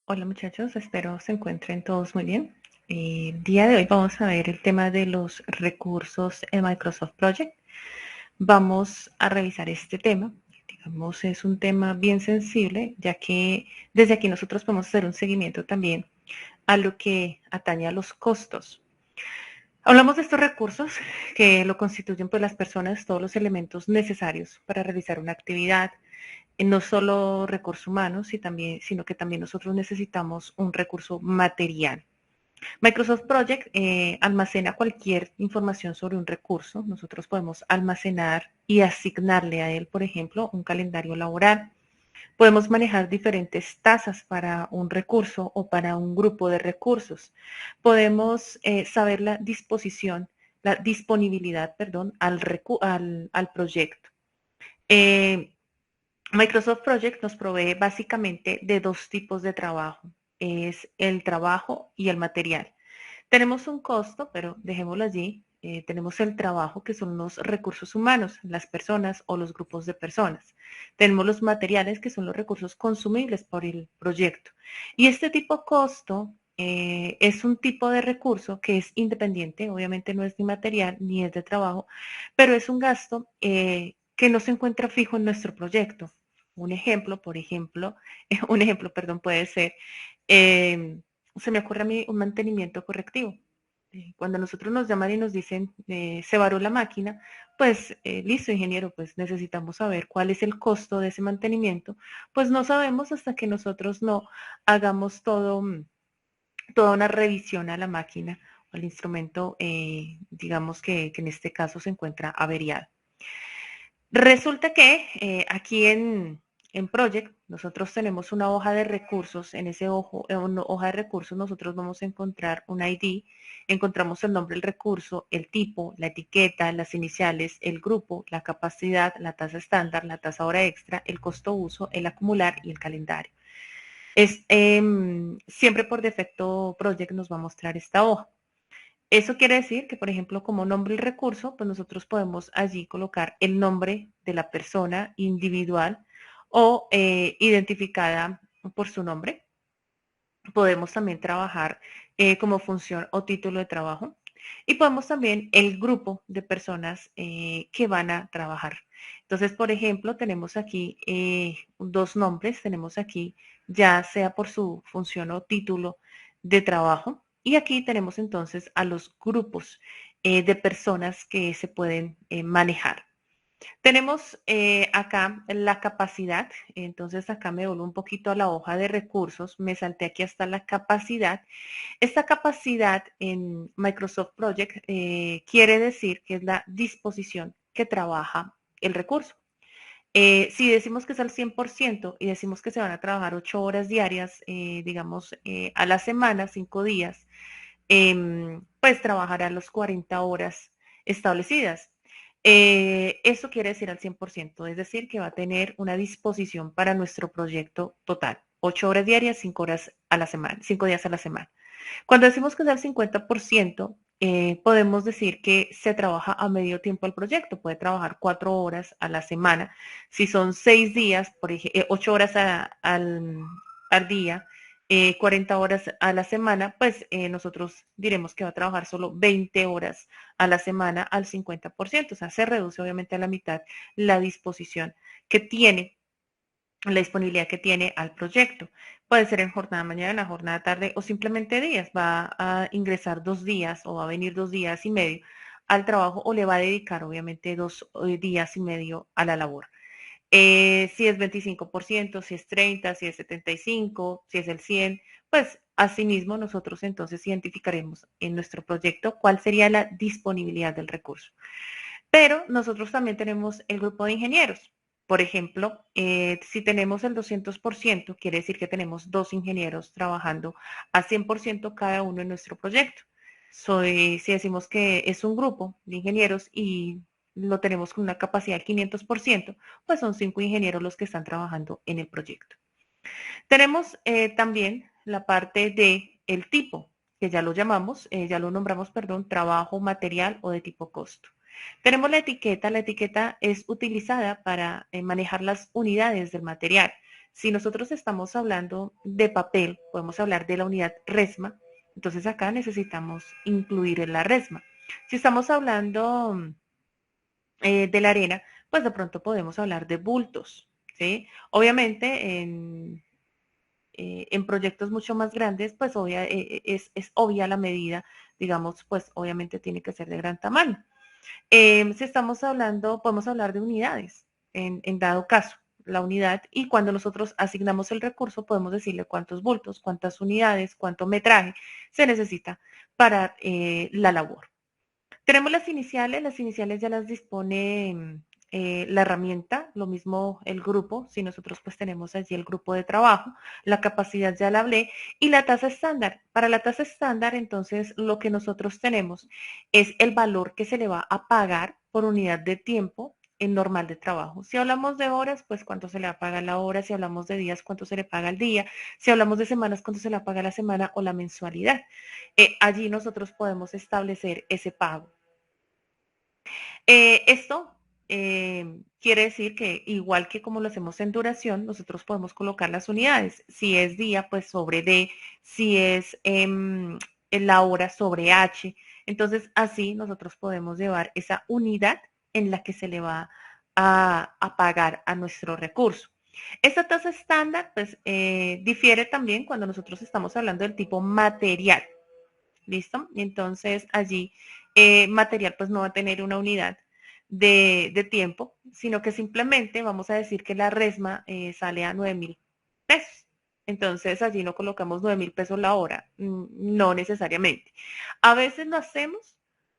Hola muchachos, espero se encuentren todos muy bien. El día de hoy vamos a ver el tema de los recursos en Microsoft Project. Vamos a revisar este tema. Digamos, es un tema bien sensible, ya que desde aquí nosotros podemos hacer un seguimiento también a lo que atañe a los costos. Hablamos de estos recursos que lo constituyen pues las personas, todos los elementos necesarios para realizar una actividad, no solo recursos humanos, sino que también nosotros necesitamos un recurso material. Microsoft Project almacena cualquier información sobre un recurso. Nosotros podemos almacenar y asignarle a él, por ejemplo, un calendario laboral. Podemos manejar diferentes tasas para un recurso o para un grupo de recursos. Podemos saber la disposición, la disponibilidad, perdón, al proyecto. Eh, Microsoft Project nos provee básicamente de dos tipos de trabajo. Es el trabajo y el material. Tenemos un costo, pero dejémoslo allí. Tenemos el trabajo, que son los recursos humanos, las personas o los grupos de personas. Tenemos los materiales, que son los recursos consumibles por el proyecto. Y este tipo de costo es un tipo de recurso que es independiente, obviamente no es ni material ni es de trabajo, pero es un gasto que no se encuentra fijo en nuestro proyecto. Un ejemplo, por ejemplo, un ejemplo, perdón, puede ser eh, se me ocurre a mí un mantenimiento correctivo. Cuando nosotros nos llaman y nos dicen se varó la máquina, pues listo, ingeniero, pues necesitamos saber cuál es el costo de ese mantenimiento. Pues no sabemos hasta que nosotros no hagamos toda una revisión a la máquina o al instrumento, digamos que en este caso se encuentra averiado. Resulta que aquí en Project nosotros tenemos una hoja de recursos. En ese hoja de recursos nosotros vamos a encontrar un ID, encontramos el nombre del recurso, el tipo, la etiqueta, las iniciales, el grupo, la capacidad, la tasa estándar, la tasa hora extra, el costo uso, el acumular y el calendario. Siempre por defecto Project nos va a mostrar esta hoja. Eso quiere decir que, por ejemplo, como nombre el recurso, pues nosotros podemos allí colocar el nombre de la persona individual o identificada por su nombre. Podemos también trabajar como función o título de trabajo. Y podemos también el grupo de personas que van a trabajar. Entonces, por ejemplo, tenemos aquí dos nombres. Tenemos aquí ya sea por su función o título de trabajo. Y aquí tenemos entonces a los grupos de personas que se pueden manejar. Tenemos acá la capacidad, entonces acá me vuelvo un poquito a la hoja de recursos, me salté aquí hasta la capacidad. Esta capacidad en Microsoft Project quiere decir que es la disposición que trabaja el recurso. Si decimos que es al 100% y decimos que se van a trabajar 8 horas diarias, digamos, a la semana, 5 días, pues trabajará las 40 horas establecidas. Eso quiere decir al 100%, es decir, que va a tener una disposición para nuestro proyecto total. 8 horas diarias, 5 horas a la semana, 5 días a la semana. Cuando decimos que es al 50%, podemos decir que se trabaja a medio tiempo el proyecto. Puede trabajar 4 horas a la semana. Si son 6 días, 8 horas al día, 40 horas a la semana, pues nosotros diremos que va a trabajar solo 20 horas a la semana al 50%. O sea, se reduce obviamente a la mitad la disposición que tiene, la disponibilidad que tiene al proyecto. Puede ser en jornada mañana, jornada tarde o simplemente días. Va a ingresar 2 días o va a venir 2 días y medio al trabajo o le va a dedicar obviamente 2 días y medio a la labor. Si es 25%, si es 30%, si es 75%, si es el 100%, pues asimismo nosotros entonces identificaremos en nuestro proyecto cuál sería la disponibilidad del recurso. Pero nosotros también tenemos el grupo de ingenieros. Por ejemplo, si tenemos el 200%, quiere decir que tenemos dos ingenieros trabajando a 100% cada uno en nuestro proyecto. Si decimos que es un grupo de ingenieros y lo tenemos con una capacidad del 500%, pues son 5 ingenieros los que están trabajando en el proyecto. Tenemos también la parte de el tipo, que ya lo llamamos, ya lo nombramos, perdón, trabajo, material o de tipo costo. Tenemos la etiqueta es utilizada para manejar las unidades del material. Si nosotros estamos hablando de papel, podemos hablar de la unidad resma, entonces acá necesitamos incluir en la resma. Si estamos hablando de la arena, pues de pronto podemos hablar de bultos, ¿sí? Obviamente en proyectos mucho más grandes, pues es obvia la medida, digamos, pues obviamente tiene que ser de gran tamaño. Si estamos hablando, podemos hablar de unidades, en dado caso, la unidad, y cuando nosotros asignamos el recurso, podemos decirle cuántos bultos, cuántas unidades, cuánto metraje se necesita para la labor. Tenemos las iniciales ya las dispone la herramienta, lo mismo el grupo, si nosotros pues tenemos allí el grupo de trabajo, la capacidad ya la hablé, y la tasa estándar. Para la tasa estándar, entonces, lo que nosotros tenemos es el valor que se le va a pagar por unidad de tiempo en normal de trabajo. Si hablamos de horas, pues cuánto se le va a pagar la hora, si hablamos de días, cuánto se le paga el día, si hablamos de semanas, cuánto se le paga la semana o la mensualidad. Allí nosotros podemos establecer ese pago. Esto quiere decir que igual que como lo hacemos en duración, nosotros podemos colocar las unidades. Si es día, pues sobre D, si es en la hora sobre H. Entonces así nosotros podemos llevar esa unidad en la que se le va a pagar a nuestro recurso. Esta tasa estándar pues difiere también cuando nosotros estamos hablando del tipo material. ¿Listo? Entonces allí material pues no va a tener una unidad de tiempo, sino que simplemente vamos a decir que la resma sale a 9.000 pesos. Entonces allí no colocamos 9.000 pesos la hora, no necesariamente. A veces lo hacemos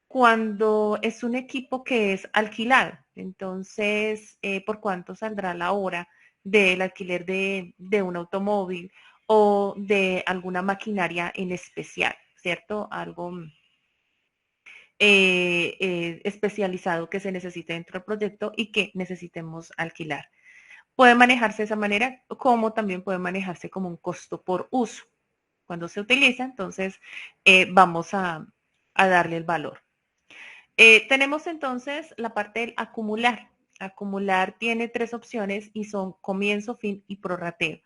cuando es un equipo que es alquilado. Entonces, ¿por cuánto saldrá la hora del alquiler de un automóvil o de alguna maquinaria en especial? ¿Cierto? Algo especializado que se necesite dentro del proyecto y que necesitemos alquilar. Puede manejarse de esa manera, como también puede manejarse como un costo por uso. Cuando se utiliza, entonces vamos a darle el valor. Tenemos entonces la parte del acumular. Acumular tiene tres opciones y son comienzo, fin y prorrateo.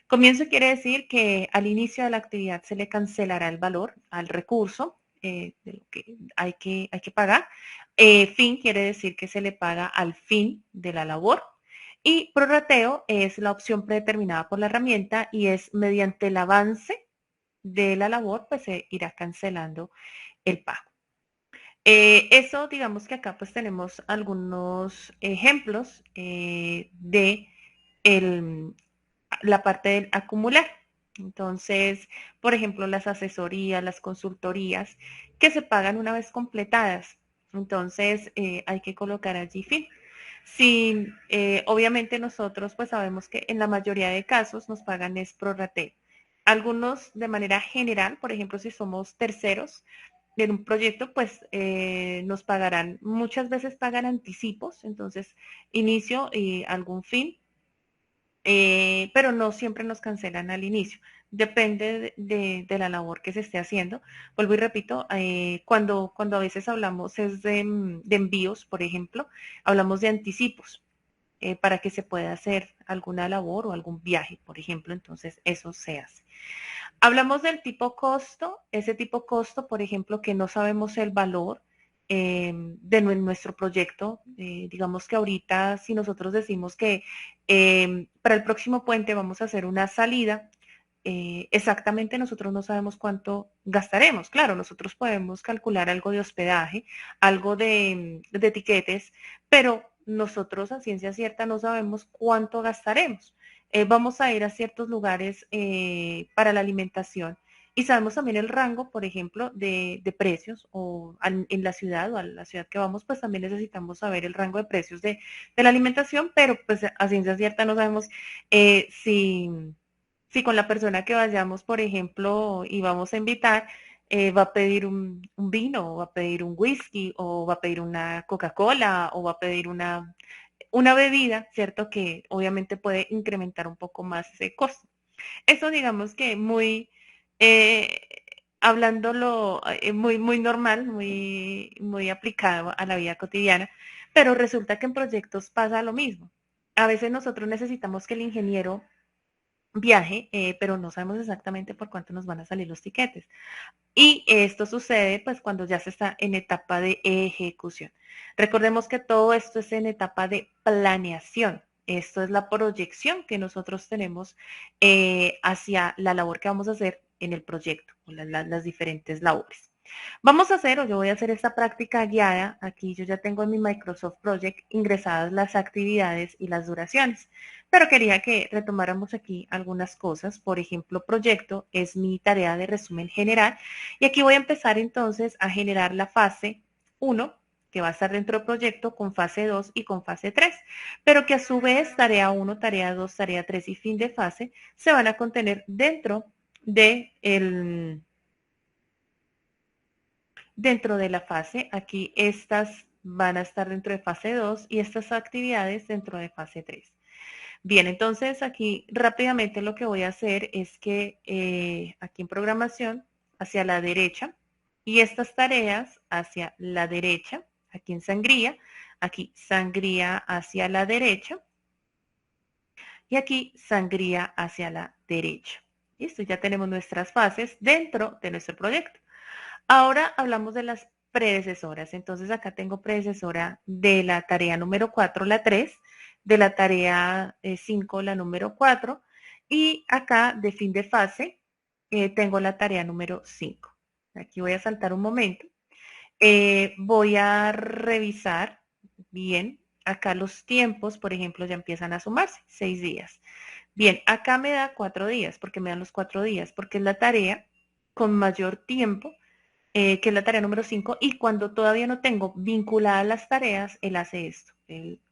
Comienzo quiere decir que al inicio de la actividad se le cancelará el valor al recurso de lo que hay que pagar. Fin quiere decir que se le paga al fin de la labor. Y prorrateo es la opción predeterminada por la herramienta y es mediante el avance de la labor, pues se irá cancelando el pago. Eso, digamos que acá pues tenemos algunos ejemplos de el, la parte del acumular. Entonces, por ejemplo, las asesorías, las consultorías que se pagan una vez completadas. Entonces, hay que colocar allí fin. Si, obviamente nosotros pues sabemos que en la mayoría de casos nos pagan es prorrateo. Algunos de manera general, por ejemplo, si somos terceros, en un proyecto, pues nos pagarán, muchas veces pagan anticipos, entonces inicio y algún fin, pero no siempre nos cancelan al inicio. Depende de la labor que se esté haciendo. Vuelvo y repito, cuando a veces hablamos es de envíos, por ejemplo, hablamos de anticipos para que se pueda hacer alguna labor o algún viaje, por ejemplo, entonces eso se hace. Hablamos del tipo costo, ese tipo costo, por ejemplo, que no sabemos el valor de nuestro proyecto. Digamos que ahorita si nosotros decimos que para el próximo puente vamos a hacer una salida, exactamente nosotros no sabemos cuánto gastaremos. Claro, nosotros podemos calcular algo de hospedaje, algo de etiquetes, pero nosotros a ciencia cierta no sabemos cuánto gastaremos. Vamos a ir a ciertos lugares para la alimentación y sabemos también el rango, por ejemplo, de precios o en la ciudad o a la ciudad que vamos, pues también necesitamos saber el rango de precios de la alimentación, pero pues a ciencia cierta no sabemos si con la persona que vayamos, por ejemplo, y vamos a invitar, va a pedir un vino, o va a pedir un whisky, o va a pedir una Coca-Cola, o va a pedir una bebida, ¿cierto? Que obviamente puede incrementar un poco más ese costo. Eso digamos que muy, eh, hablándolo muy normal, muy aplicado a la vida cotidiana, pero resulta que en proyectos pasa lo mismo. A veces nosotros necesitamos que el ingeniero viaje, pero no sabemos exactamente por cuánto nos van a salir los tiquetes. Y esto sucede pues cuando ya se está en etapa de ejecución. Recordemos que todo esto es en etapa de planeación. Esto es la proyección que nosotros tenemos hacia la labor que vamos a hacer en el proyecto, las diferentes labores. Vamos a hacer, o yo voy a hacer esta práctica guiada. Aquí yo ya tengo en mi Microsoft Project ingresadas las actividades y las duraciones, pero quería que retomáramos aquí algunas cosas. Por ejemplo, proyecto es mi tarea de resumen general y aquí voy a empezar entonces a generar la fase 1, que va a estar dentro del proyecto con fase 2 y con fase 3, pero que a su vez tarea 1, tarea 2, tarea 3 y fin de fase se van a contener dentro de la fase. Aquí estas van a estar dentro de fase 2 y estas actividades dentro de fase 3. Bien, entonces aquí rápidamente lo que voy a hacer es que aquí en programación hacia la derecha y estas tareas hacia la derecha, aquí en sangría, aquí sangría hacia la derecha y aquí sangría hacia la derecha. Listo, ya tenemos nuestras fases dentro de nuestro proyecto. Ahora hablamos de las predecesoras. Entonces acá tengo predecesora de la tarea número 4, la 3, de la tarea 5, la número 4, y acá de fin de fase tengo la tarea número 5. Aquí voy a saltar un momento. Voy a revisar bien. Acá los tiempos, por ejemplo, ya empiezan a sumarse, 6 días. Bien, acá me da 4 días, porque me dan los 4 días, porque es la tarea con mayor tiempo, que es la tarea número 5, y cuando todavía no tengo vinculadas las tareas, él hace esto.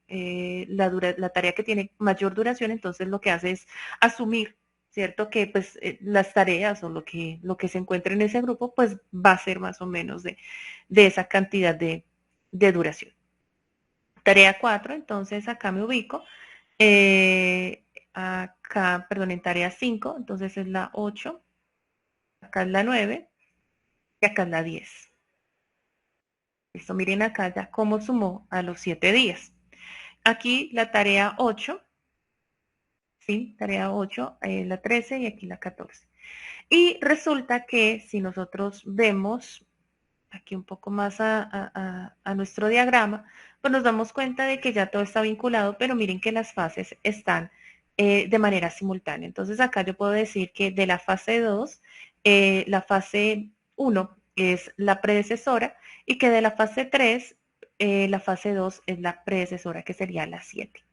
La tarea que tiene mayor duración, entonces lo que hace es asumir, ¿cierto? Que pues las tareas o lo que se encuentre en ese grupo, pues va a ser más o menos de esa cantidad de duración. Tarea 4, entonces acá me ubico. Acá, perdón, en tarea 5, entonces es la 8, acá es la 9 y acá es la 10. Listo, miren acá ya cómo sumó a los 7 días. Aquí la tarea 8, ¿sí? Tarea 8, la 13 y aquí la 14. Y resulta que si nosotros vemos aquí un poco más a nuestro diagrama, pues nos damos cuenta de que ya todo está vinculado, pero miren que las fases están de manera simultánea. Entonces acá yo puedo decir que de la fase 2, la fase 1 es la predecesora y que de la fase 3, la fase 2 es la predecesora, que sería la 7.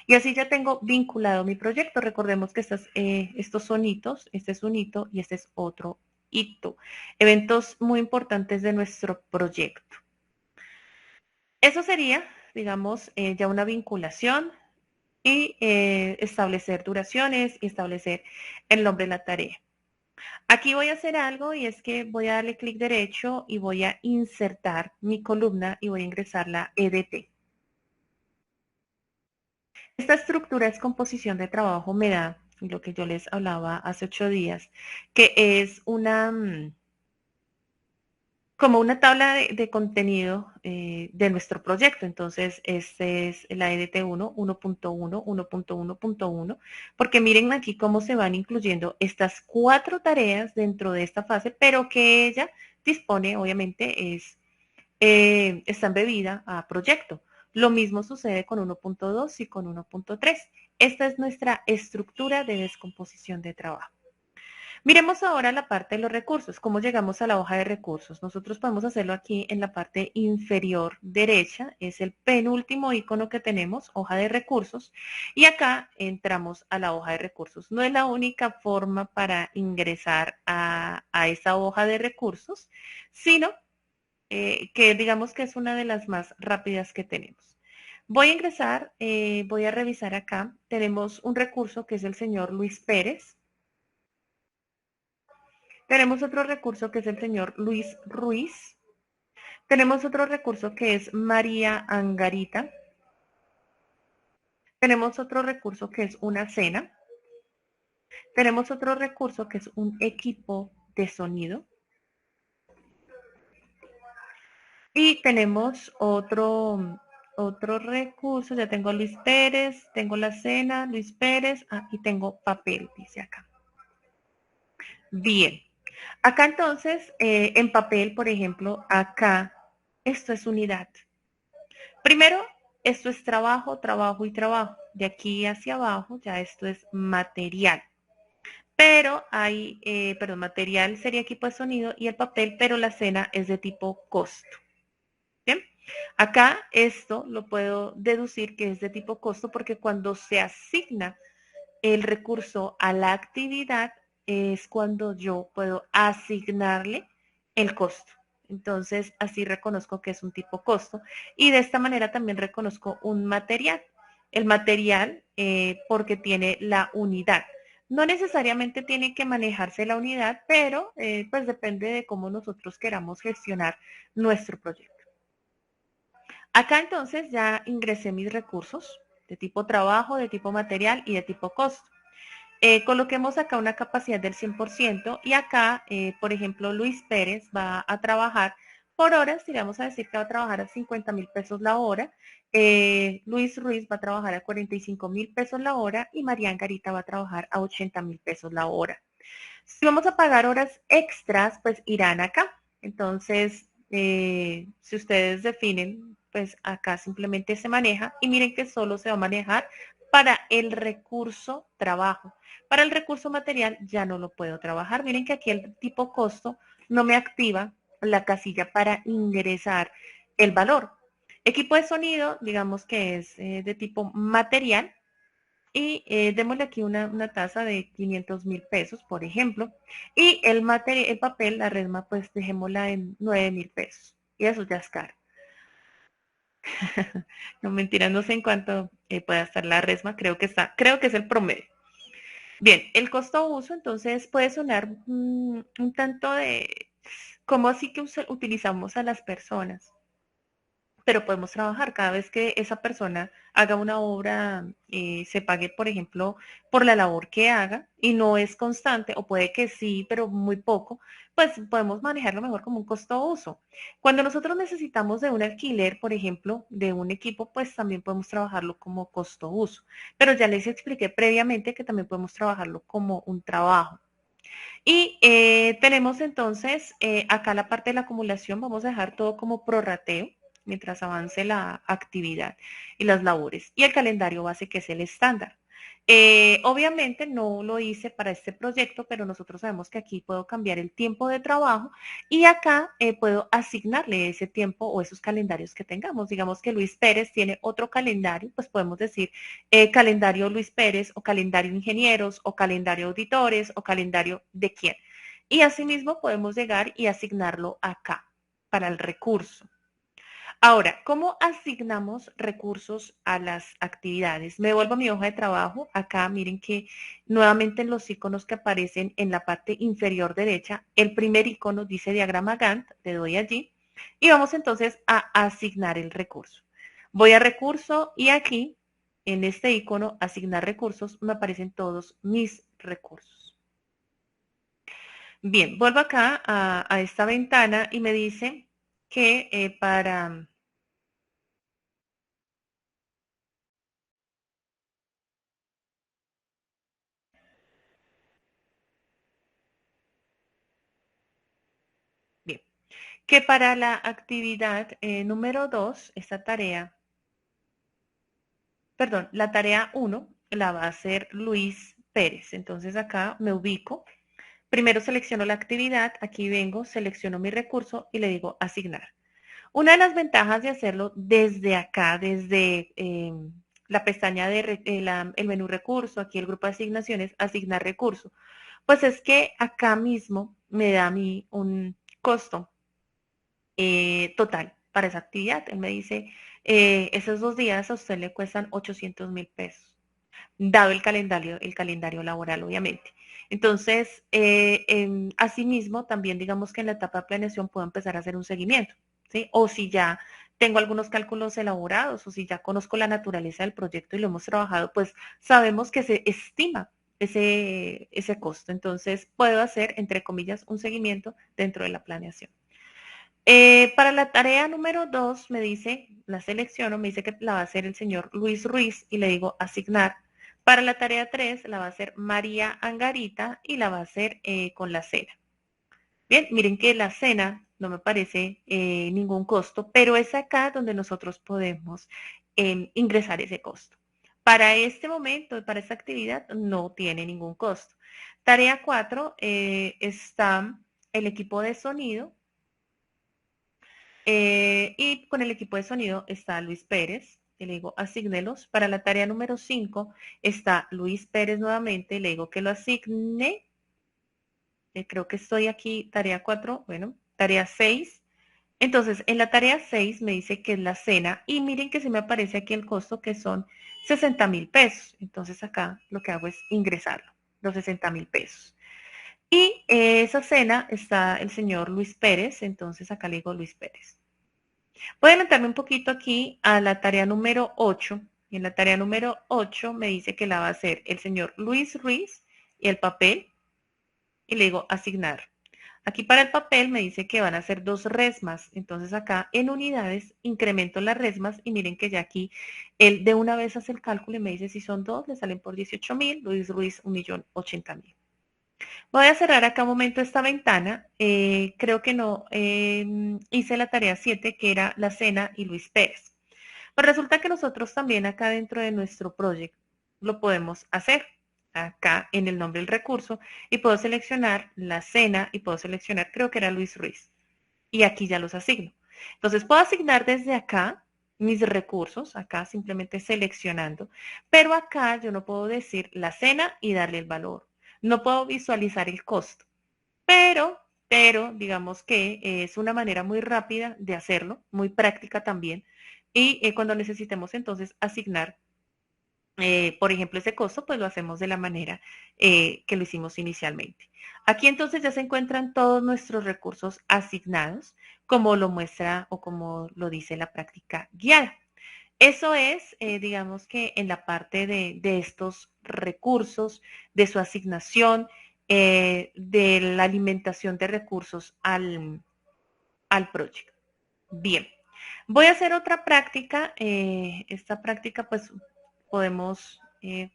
Y así ya tengo vinculado mi proyecto. Recordemos que estos son hitos, este es un hito y este es otro hito. Eventos muy importantes de nuestro proyecto. Eso sería, digamos, ya una vinculación y establecer duraciones y establecer el nombre de la tarea. Aquí voy a hacer algo y es que voy a darle clic derecho y voy a insertar mi columna y voy a ingresar la EDT. Esta estructura es composición de trabajo, me da lo que yo les hablaba hace 8 días, que es como una tabla de contenido de nuestro proyecto. Entonces, este es la EDT1, 1.1, 1.1.1, porque miren aquí cómo se van incluyendo estas 4 tareas dentro de esta fase, pero que ella dispone, obviamente, está embebida a proyecto. Lo mismo sucede con 1.2 y con 1.3. Esta es nuestra estructura de descomposición de trabajo. Miremos ahora la parte de los recursos. ¿Cómo llegamos a la hoja de recursos? Nosotros podemos hacerlo aquí en la parte inferior derecha. Es el penúltimo icono que tenemos, hoja de recursos. Y acá entramos a la hoja de recursos. No es la única forma para ingresar a esa hoja de recursos, sino que digamos que es una de las más rápidas que tenemos. Voy a ingresar, voy a revisar acá. Tenemos un recurso que es el señor Luis Pérez. Tenemos otro recurso que es el señor Luis Ruiz. Tenemos otro recurso que es María Angarita. Tenemos otro recurso que es una cena. Tenemos otro recurso que es un equipo de sonido. Y tenemos otro Otro recurso, ya tengo Luis Pérez, tengo la cena, Luis Pérez, y tengo papel, dice acá. Bien. Acá entonces, en papel, por ejemplo, acá, esto es unidad. Primero, esto es trabajo, trabajo y trabajo. De aquí hacia abajo, ya esto es material. Pero hay, perdón, material sería equipo de sonido y el papel, pero la cena es de tipo costo. Bien. Acá esto lo puedo deducir que es de tipo costo porque cuando se asigna el recurso a la actividad es cuando yo puedo asignarle el costo. Entonces, así reconozco que es un tipo costo y de esta manera también reconozco un material. El material porque tiene la unidad. No necesariamente tiene que manejarse la unidad, pero pues depende de cómo nosotros queramos gestionar nuestro proyecto. Acá entonces ya ingresé mis recursos de tipo trabajo, de tipo material y de tipo costo. Coloquemos acá una capacidad del 100% y acá, por ejemplo, Luis Pérez va a trabajar por horas, y vamos a decir que va a trabajar a 50,000 pesos la hora, Luis Ruiz va a trabajar a 45,000 pesos la hora y Marian Garita va a trabajar a 80,000 pesos la hora. Si vamos a pagar horas extras, pues irán acá. Entonces, si ustedes definen, pues acá simplemente se maneja y miren que solo se va a manejar para el recurso trabajo. Para el recurso material ya no lo puedo trabajar. Miren que aquí el tipo costo no me activa la casilla para ingresar el valor. Equipo de sonido, digamos que es de tipo material, y démosle aquí una tasa de 500,000 pesos, por ejemplo, y el papel, la resma, pues dejémosla en 9,000 pesos, y eso ya es caro. No, mentira, no sé en cuánto pueda estar la resma, creo que es el promedio. Bien, el costo uso, entonces puede sonar un tanto de, ¿cómo así que utilizamos a las personas? Pero podemos trabajar cada vez que esa persona haga una obra, se pague, por ejemplo, por la labor que haga y no es constante, o puede que sí, pero muy poco, pues podemos manejarlo mejor como un costo-uso. Cuando nosotros necesitamos de un alquiler, por ejemplo, de un equipo, pues también podemos trabajarlo como costo-uso. Pero ya les expliqué previamente que también podemos trabajarlo como un trabajo. Y tenemos entonces acá la parte de la acumulación, vamos a dejar todo como prorrateo mientras avance la actividad y las labores. Y el calendario base que es el estándar. Obviamente no lo hice para este proyecto, pero nosotros sabemos que aquí puedo cambiar el tiempo de trabajo y acá puedo asignarle ese tiempo o esos calendarios que tengamos. Digamos que Luis Pérez tiene otro calendario, pues podemos decir calendario Luis Pérez o calendario ingenieros o calendario auditores o calendario de quién. Y asimismo podemos llegar y asignarlo acá para el recurso. Ahora, ¿cómo asignamos recursos a las actividades? Me vuelvo a mi hoja de trabajo. Acá miren que nuevamente en los iconos que aparecen en la parte inferior derecha, el primer icono dice diagrama Gantt, le doy allí y vamos entonces a asignar el recurso. Voy a recurso y aquí en este icono asignar recursos me aparecen todos mis recursos. Bien, vuelvo acá a esta ventana y me dice que para... Bien, que para la actividad número 2, esta tarea, perdón, la tarea 1 la va a hacer Luis Pérez. Entonces acá me ubico. Primero selecciono la actividad, aquí vengo, selecciono mi recurso y le digo asignar. Una de las ventajas de hacerlo desde acá, desde la pestaña de el menú recurso, aquí el grupo de asignaciones, asignar recurso, pues es que acá mismo me da a mí un costo total para esa actividad. Él me dice, esos 2 días a usted le cuestan 800,000 pesos, dado el calendario laboral, obviamente. Entonces, asimismo, también digamos que en la etapa de planeación puedo empezar a hacer un seguimiento, ¿sí? O si ya tengo algunos cálculos elaborados o si ya conozco la naturaleza del proyecto y lo hemos trabajado, pues sabemos que se estima ese costo. Entonces, puedo hacer, entre comillas, un seguimiento dentro de la planeación. Para la tarea número 2 me dice, la selecciono, me dice que la va a hacer el señor Luis Ruiz y le digo asignar. Para la tarea 3 la va a hacer María Angarita y la va a hacer con la cena. Bien, miren que la cena no me parece ningún costo, pero es acá donde nosotros podemos ingresar ese costo. Para este momento, para esta actividad, no tiene ningún costo. Tarea 4 está el equipo de sonido y con el equipo de sonido está Luis Pérez. Y le digo asignelos. Para la tarea número 5 está Luis Pérez nuevamente. Le digo que lo asigne. Creo que estoy aquí, tarea 4, bueno, tarea 6. Entonces, en la tarea 6 me dice que es la cena y miren que se me aparece aquí el costo que son 60.000 pesos. Entonces acá lo que hago es ingresarlo, los 60.000 pesos. Y esa cena está el señor Luis Pérez, entonces acá le digo Luis Pérez. Voy a adelantarme un poquito aquí a la tarea número 8. Y en la tarea número 8 me dice que la va a hacer el señor Luis Ruiz y el papel. Y le digo asignar. Aquí para el papel me dice que van a ser 2 resmas. Entonces acá en unidades incremento las resmas y miren que ya aquí él de una vez hace el cálculo y me dice si son 2, le salen por 18.000, Luis Ruiz 1.080.000. Voy a cerrar acá un momento esta ventana. Creo que no hice la tarea 7 que era la cena y Luis Pérez. Pues resulta que nosotros también acá dentro de nuestro proyecto lo podemos hacer acá en el nombre del recurso y puedo seleccionar la cena y puedo seleccionar, creo que era Luis Ruiz. Y aquí ya los asigno. Entonces puedo asignar desde acá mis recursos, acá simplemente seleccionando, pero acá yo no puedo decir la cena y darle el valor. No puedo visualizar el costo, pero digamos que es una manera muy rápida de hacerlo, muy práctica también. Y cuando necesitemos entonces asignar, por ejemplo, ese costo, pues lo hacemos de la manera que lo hicimos inicialmente. Aquí entonces ya se encuentran todos nuestros recursos asignados, como lo muestra o como lo dice la práctica guiada. Eso es, digamos que en la parte de estos recursos, de su asignación, de la alimentación de recursos al proyecto. Bien, voy a hacer otra práctica. Esta práctica pues podemos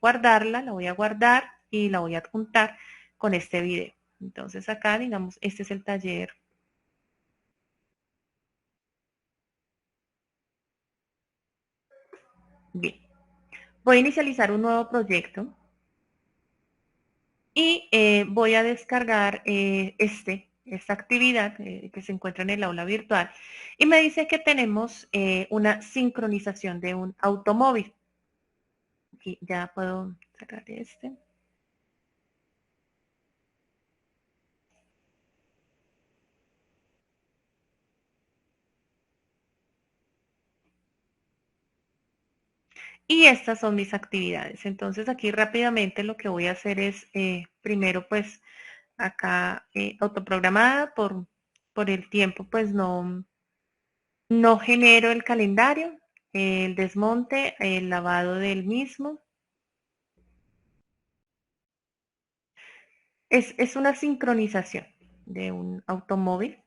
guardarla, la voy a guardar y la voy a adjuntar con este video. Entonces acá, digamos, este es el taller. Bien, voy a inicializar un nuevo proyecto y voy a descargar esta actividad que se encuentra en el aula virtual y me dice que tenemos una sincronización de un automóvil. Aquí ya puedo cerrar este. Y estas son mis actividades. Entonces aquí rápidamente lo que voy a hacer es, primero pues acá autoprogramada por el tiempo, pues no genero el calendario, el desmonte, el lavado del mismo. Es una sincronización de un automóvil.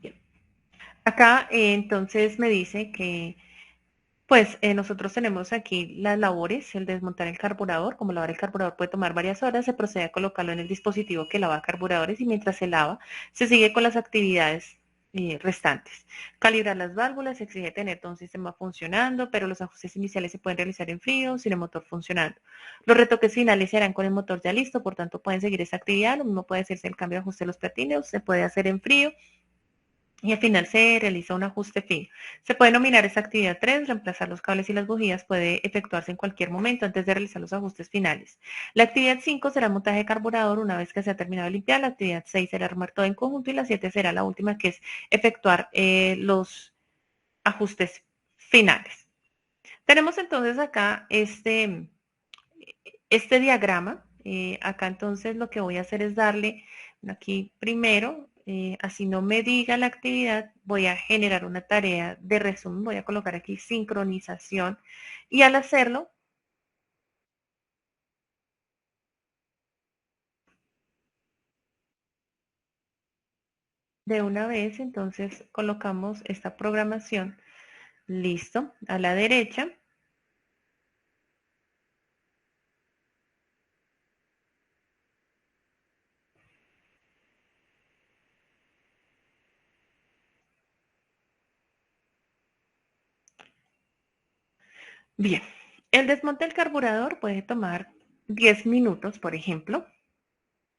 Bien. Acá entonces me dice que pues nosotros tenemos aquí las labores, el desmontar el carburador. Como lavar el carburador puede tomar varias horas, se procede a colocarlo en el dispositivo que lava carburadores y mientras se lava, se sigue con las actividades restantes. Calibrar las válvulas exige tener todo un sistema funcionando, pero los ajustes iniciales se pueden realizar en frío, sin el motor funcionando. Los retoques finales se harán con el motor ya listo, por tanto pueden seguir esa actividad. Lo mismo puede hacerse el cambio de ajuste de los platinos, se puede hacer en frío y al final se realiza un ajuste fino. Se puede nominar esta actividad 3, reemplazar los cables y las bujías, puede efectuarse en cualquier momento antes de realizar los ajustes finales. La actividad 5 será el montaje de carburador una vez que se ha terminado de limpiar, la actividad 6 será armar todo en conjunto y la 7 será la última, que es efectuar los ajustes finales. Tenemos entonces acá este diagrama. Acá entonces lo que voy a hacer es darle aquí primero, así no me diga la actividad, voy a generar una tarea de resumen, voy a colocar aquí sincronización y al hacerlo, de una vez, entonces colocamos esta programación, listo, a la derecha. Bien, el desmonte del carburador puede tomar 10 minutos, por ejemplo.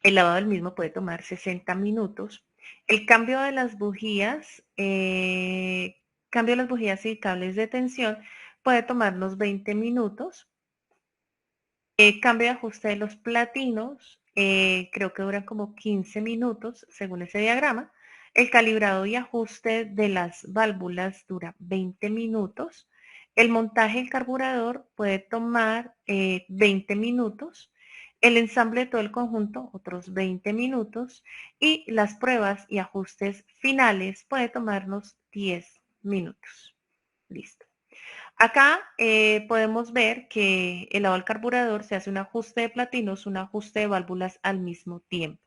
El lavado del mismo puede tomar 60 minutos. El cambio de las bujías y cables de tensión puede tomarnos 20 minutos. Cambio de ajuste de los platinos, creo que duran como 15 minutos según ese diagrama. El calibrado y ajuste de las válvulas dura 20 minutos. El montaje del carburador puede tomar 20 minutos. El ensamble de todo el conjunto, otros 20 minutos. Y las pruebas y ajustes finales puede tomarnos 10 minutos. Listo. Acá podemos ver que el lavado del carburador se hace un ajuste de platinos, un ajuste de válvulas al mismo tiempo.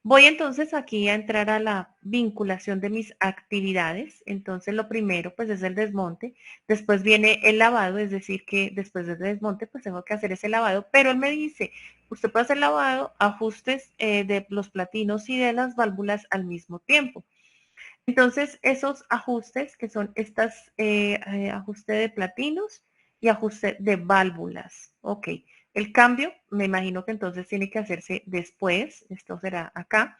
Voy entonces aquí a entrar a la vinculación de mis actividades. Entonces lo primero pues es el desmonte, después viene el lavado, es decir que después del desmonte pues tengo que hacer ese lavado, pero él me dice, usted puede hacer lavado, ajustes de los platinos y de las válvulas al mismo tiempo. Entonces, esos ajustes, que son estas ajuste de platinos y ajuste de válvulas. Ok, el cambio, me imagino que entonces tiene que hacerse después, esto será acá.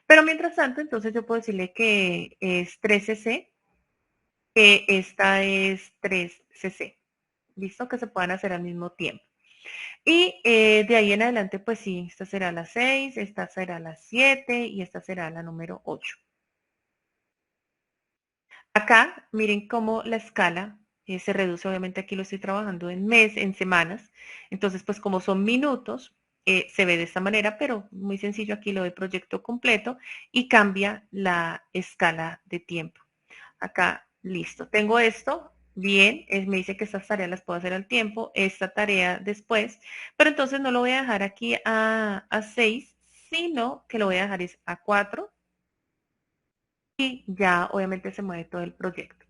Pero mientras tanto, entonces yo puedo decirle que es 3cc, que esta es 3cc. ¿Listo? Que se puedan hacer al mismo tiempo. Y de ahí en adelante, pues sí, esta será la 6, esta será la 7 y esta será la número 8. Acá, miren cómo la escala se reduce, obviamente aquí lo estoy trabajando en semanas, entonces pues como son minutos, se ve de esta manera, pero muy sencillo, aquí lo de proyecto completo y cambia la escala de tiempo. Acá, listo, tengo esto, bien, me dice que estas tareas las puedo hacer al tiempo, esta tarea después, pero entonces no lo voy a dejar aquí a 6, sino que lo voy a dejar a 4 y ya obviamente se mueve todo el proyecto.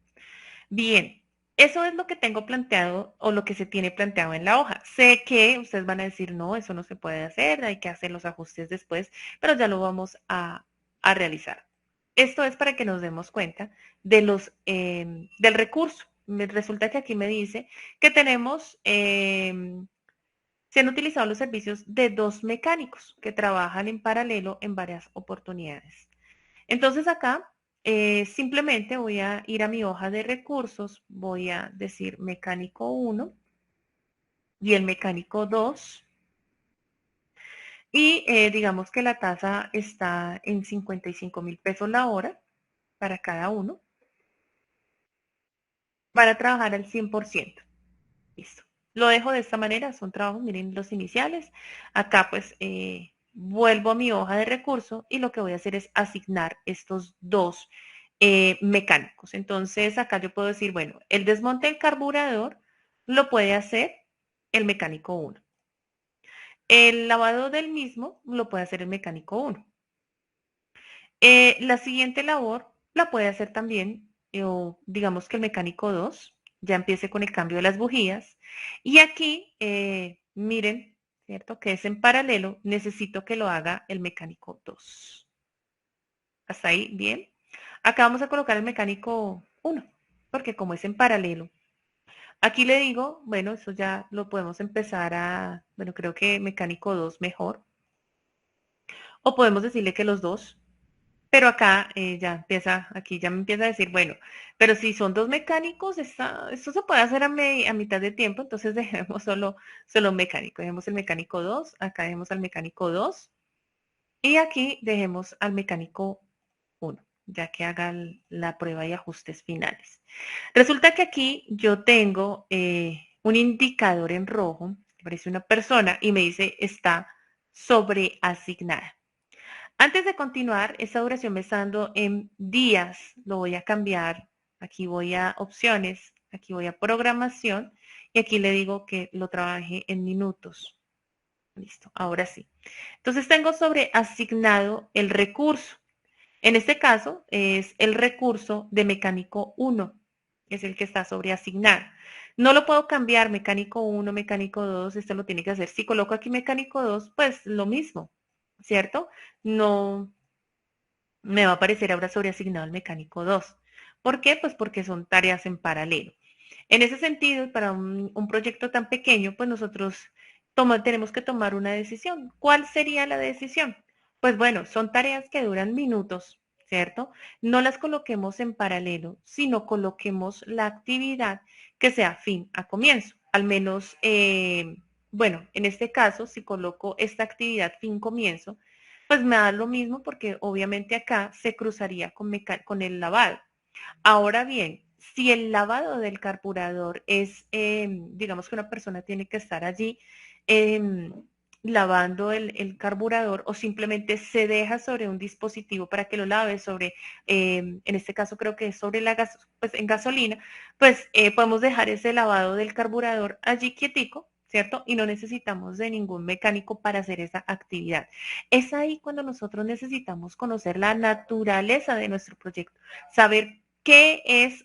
Bien, eso es lo que tengo planteado o lo que se tiene planteado en la hoja. Sé que ustedes van a decir, no, eso no se puede hacer, hay que hacer los ajustes después, pero ya lo vamos a realizar. Esto es para que nos demos cuenta de del recurso. Resulta que aquí me dice que se han utilizado los servicios de 2 mecánicos que trabajan en paralelo en varias oportunidades. Entonces acá simplemente voy a ir a mi hoja de recursos, voy a decir mecánico 1 y el mecánico 2 y digamos que la tasa está en 55.000 pesos la hora para cada uno para trabajar al 100%. Listo. Lo dejo de esta manera, son trabajos, miren los iniciales. Acá pues vuelvo a mi hoja de recurso y lo que voy a hacer es asignar estos dos mecánicos. Entonces acá yo puedo decir, bueno, el desmonte del carburador lo puede hacer el mecánico 1. El lavado del mismo lo puede hacer el mecánico 1. La siguiente labor la puede hacer también, o digamos que el mecánico 2 ya empiece con el cambio de las bujías. Y aquí, miren, ¿cierto? Que es en paralelo, necesito que lo haga el mecánico 2. ¿Hasta ahí? Bien. Acá vamos a colocar el mecánico 1, porque como es en paralelo. Aquí le digo, bueno, eso ya lo podemos empezar bueno, creo que mecánico 2 mejor. O podemos decirle que los dos. Pero acá ya empieza, aquí ya me empieza a decir, bueno, pero si son dos mecánicos, esto se puede hacer a mitad de tiempo, entonces dejemos solo un mecánico. Dejemos el mecánico 2, acá dejemos al mecánico 2 y aquí dejemos al mecánico 1, ya que haga la prueba y ajustes finales. Resulta que aquí yo tengo un indicador en rojo, aparece una persona y me dice está sobreasignada. Antes de continuar, esta duración me está dando en días, lo voy a cambiar, aquí voy a opciones, aquí voy a programación y aquí le digo que lo trabaje en minutos. Listo, ahora sí. Entonces tengo sobre asignado el recurso. En este caso es el recurso de mecánico 1, es el que está sobre asignado. No lo puedo cambiar mecánico 1, mecánico 2, esto lo tiene que hacer. Si coloco aquí mecánico 2, pues lo mismo, ¿cierto? No, me va a aparecer ahora sobre asignado al mecánico 2. ¿Por qué? Pues porque son tareas en paralelo. En ese sentido, para un proyecto tan pequeño, pues nosotros tenemos que tomar una decisión. ¿Cuál sería la decisión? Pues bueno, son tareas que duran minutos, ¿cierto? No las coloquemos en paralelo, sino coloquemos la actividad que sea fin a comienzo. Al menos, bueno, en este caso, si coloco esta actividad fin comienzo, pues me da lo mismo porque obviamente acá se cruzaría con el lavado. Ahora bien, si el lavado del carburador es, digamos que una persona tiene que estar allí eh, lavando el carburador o simplemente se deja sobre un dispositivo para que lo lave sobre, en este caso creo que es sobre pues en gasolina, pues podemos dejar ese lavado del carburador allí quietico, ¿cierto? Y no necesitamos de ningún mecánico para hacer esa actividad. Es ahí cuando nosotros necesitamos conocer la naturaleza de nuestro proyecto, saber qué es,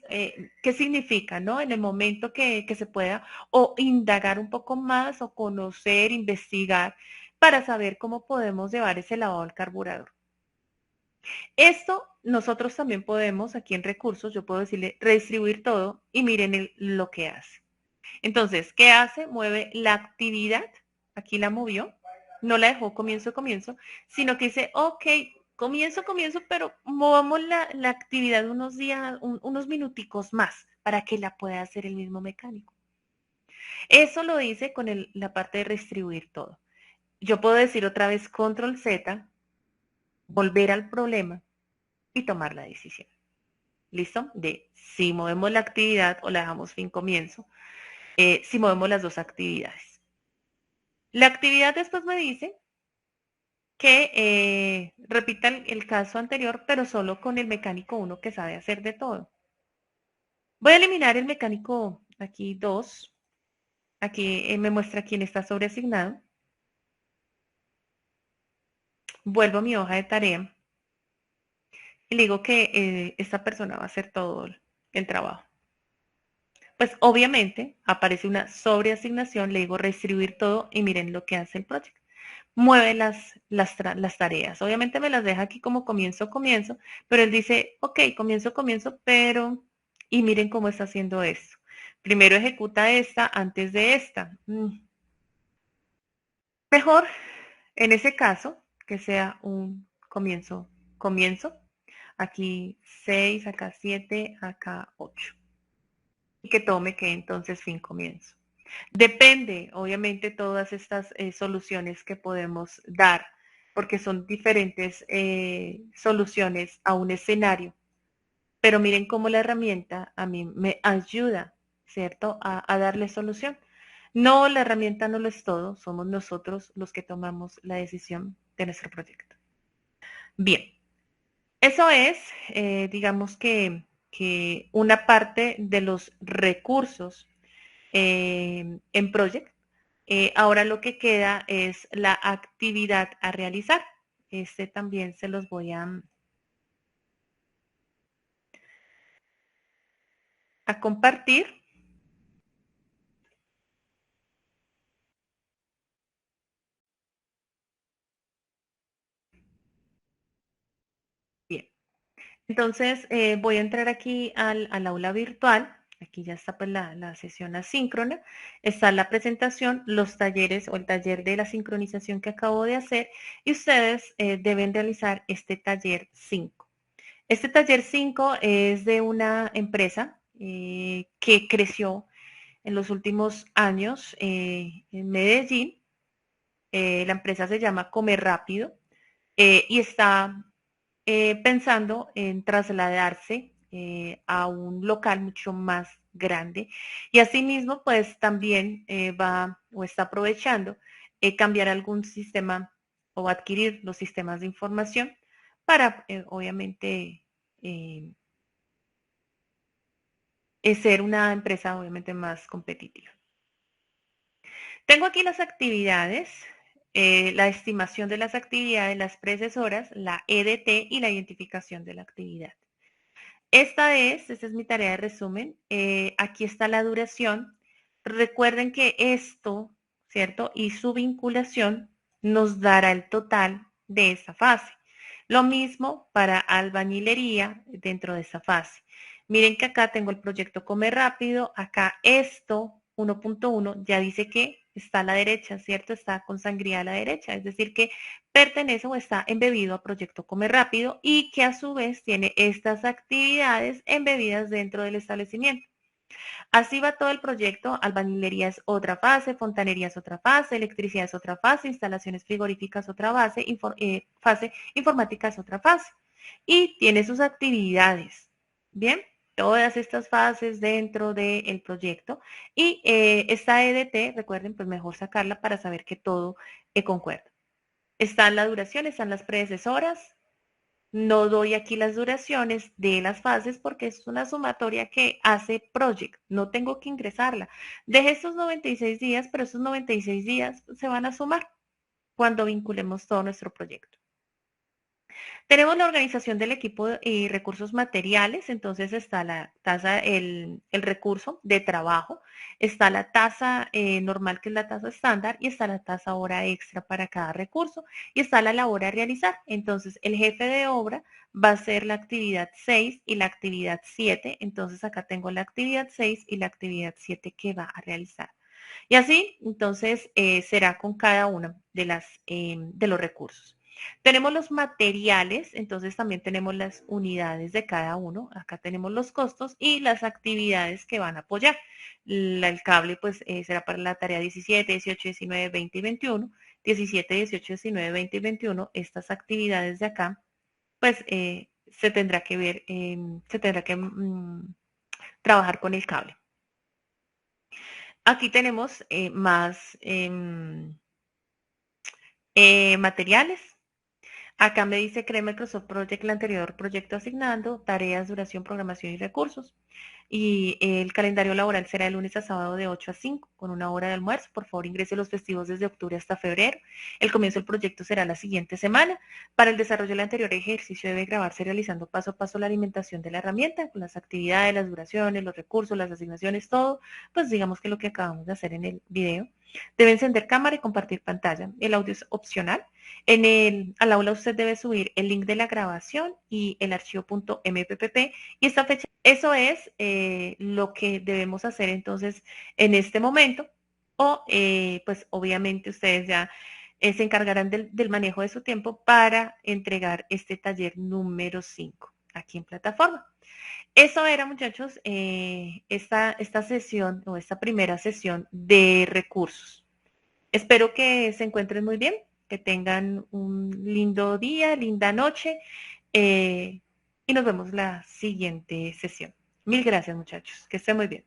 qué significa, ¿no? En el momento que se pueda, o indagar un poco más, o conocer, investigar, para saber cómo podemos llevar ese lavado al carburador. Esto nosotros también podemos, aquí en recursos, yo puedo decirle redistribuir todo y miren lo que hace. Entonces, ¿qué hace? Mueve la actividad, aquí la movió, no la dejó comienzo, sino que dice, ok, comienzo, pero movamos la actividad unos días, unos minuticos más para que la pueda hacer el mismo mecánico. Eso lo dice con la parte de redistribuir todo. Yo puedo decir otra vez control Z, volver al problema y tomar la decisión. ¿Listo? De si movemos la actividad o la dejamos fin comienzo, si movemos las dos actividades. La actividad después me dice que repita el caso anterior, pero solo con el mecánico 1 que sabe hacer de todo. Voy a eliminar el mecánico aquí 2. Aquí me muestra quién está sobreasignado. Vuelvo a mi hoja de tarea y le digo que esta persona va a hacer todo el trabajo. Pues obviamente aparece una sobreasignación, le digo redistribuir todo y miren lo que hace el proyecto. Mueve las tareas. Obviamente me las deja aquí como comienzo, pero él dice, ok, comienzo, pero, y miren cómo está haciendo esto. Primero ejecuta esta antes de esta. Mejor, en ese caso, que sea un comienzo. Aquí 6, acá 7, acá 8. Y que tome que entonces fin comienzo. Depende, obviamente, todas estas soluciones que podemos dar, porque son diferentes soluciones a un escenario. Pero miren cómo la herramienta a mí me ayuda, ¿cierto? A darle solución. No, la herramienta no lo es todo, somos nosotros los que tomamos la decisión de nuestro proyecto. Bien, eso es, digamos que una parte de los recursos en Project. Ahora lo que queda es la actividad a realizar. Este también se los voy a compartir. Bien, entonces voy a entrar aquí al aula virtual. Aquí ya está pues la sesión asíncrona. Está la presentación, los talleres o el taller de la sincronización que acabo de hacer y ustedes deben realizar este taller 5. Este taller 5 es de una empresa que creció en los últimos años en Medellín. La empresa se llama Comer Rápido y está pensando en trasladarse a un local mucho más grande y asimismo pues también va o está aprovechando cambiar algún sistema o adquirir los sistemas de información para obviamente eh, ser una empresa obviamente más competitiva. Tengo aquí las actividades, la estimación de las actividades, las precesoras, la EDT y la identificación de la actividad. Esta es mi tarea de resumen. Aquí está la duración. Recuerden que esto, ¿cierto? Y su vinculación nos dará el total de esa fase. Lo mismo para albañilería dentro de esa fase. Miren que acá tengo el proyecto Come Rápido. Acá esto, 1.1, ya dice que está a la derecha, ¿cierto? Está con sangría a la derecha. Es decir, que pertenece o está embebido a Proyecto Come Rápido y que a su vez tiene estas actividades embebidas dentro del establecimiento. Así va todo el proyecto. Albañilería es otra fase, fontanería es otra fase, electricidad es otra fase, instalaciones frigoríficas otra fase, informática es otra fase. Y tiene sus actividades. Bien, todas estas fases dentro del proyecto. Y esta EDT, recuerden, pues mejor sacarla para saber que todo concuerda. Está la duración, están las predecesoras. No doy aquí las duraciones de las fases porque es una sumatoria que hace Project. No tengo que ingresarla. Dejé estos 96 días, pero estos 96 días se van a sumar cuando vinculemos todo nuestro proyecto. Tenemos la organización del equipo y recursos materiales, entonces está la tasa, el recurso de trabajo, está la tasa normal, que es la tasa estándar, y está la tasa hora extra para cada recurso, y está la labor a realizar. Entonces, el jefe de obra va a ser la actividad 6 y la actividad 7, entonces acá tengo la actividad 6 y la actividad 7 que va a realizar. Y así, entonces, será con cada una de los recursos. Tenemos los materiales, entonces también tenemos las unidades de cada uno. Acá tenemos los costos y las actividades que van a apoyar. El cable pues será para la tarea 17, 18, 19, 20 y 21. 17, 18, 19, 20 y 21. Estas actividades de acá pues se tendrá que ver, se tendrá que trabajar con el cable. Aquí tenemos más materiales. Acá me dice Cree Microsoft Project, el anterior proyecto asignando, tareas, duración, programación y recursos. Y el calendario laboral será de lunes a sábado de 8 a 5, con una hora de almuerzo. Por favor, ingrese los festivos desde octubre hasta febrero. El comienzo del proyecto será la siguiente semana. Para el desarrollo del anterior ejercicio debe grabarse realizando paso a paso la alimentación de la herramienta, con las actividades, las duraciones, los recursos, las asignaciones, todo. Pues digamos que lo que acabamos de hacer en el video. Debe encender cámara y compartir pantalla. El audio es opcional. Al aula usted debe subir el link de la grabación y el archivo .mpp y esta fecha. Eso es lo que debemos hacer entonces en este momento o pues obviamente ustedes ya se encargarán del manejo de su tiempo para entregar este taller número 5 aquí en plataforma. Eso era, muchachos, esta sesión o esta primera sesión de recursos. Espero que se encuentren muy bien, que tengan un lindo día, linda noche y nos vemos la siguiente sesión. Mil gracias, muchachos. Que estén muy bien.